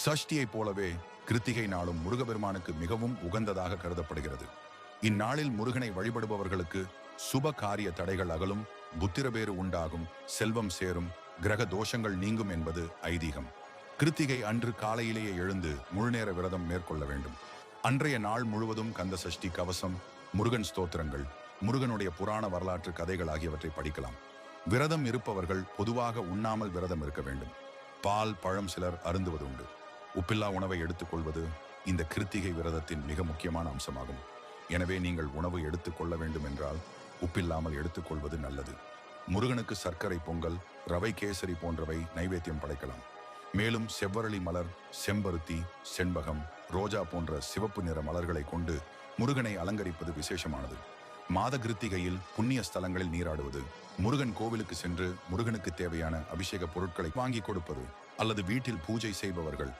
சஷ்டியைப் போலவே கிருத்திகை நாளும் முருகபெருமானுக்கு மிகவும் உகந்ததாக கருதப்படுகிறது. இந்நாளில் முருகனை வழிபடுபவர்களுக்கு சுப காரிய தடைகள் அகலும், புத்திரபேறு உண்டாகும், செல்வம் சேரும், கிரக தோஷங்கள் நீங்கும் என்பது ஐதீகம். கிருத்திகை அன்று காலையிலேயே எழுந்து முழுநேர விரதம் மேற்கொள்ள வேண்டும். அன்றைய நாள் முழுவதும் கந்த சஷ்டி கவசம், முருகன் ஸ்தோத்திரங்கள், முருகனுடைய புராண வரலாற்று கதைகள் ஆகியவற்றை படிக்கலாம். விரதம் இருப்பவர்கள் பொதுவாக உண்ணாமல் விரதம் இருக்க வேண்டும். பால், பழம் சிலர் அருந்துவது உண்டு. உப்பில்லா உணவை எடுத்துக்கொள்வது இந்த கிருத்திகை விரதத்தின் மிக முக்கியமான அம்சமாகும். எனவே நீங்கள் உணவு எடுத்துக்கொள்ள வேண்டும் என்றால் உப்பில்லாமல் எடுத்துக்கொள்வது நல்லது. முருகனுக்கு சர்க்கரை பொங்கல், ரவை கேசரி போன்றவை நைவேத்தியம் படைக்கலாம். மேலும் செவ்வரளி மலர், செம்பருத்தி, செண்பகம், ரோஜா போன்ற சிவப்பு நிற மலர்களை கொண்டு முருகனை அலங்கரிப்பது விசேஷமானது. மாத கிருத்திகையில் புண்ணிய ஸ்தலங்களில் நீராடுவது, முருகன் கோவிலுக்கு சென்று முருகனுக்கு தேவையான அபிஷேக பொருட்களை வாங்கி கொடுப்பது அல்லது வீட்டில் பூஜை செய்பவர்கள்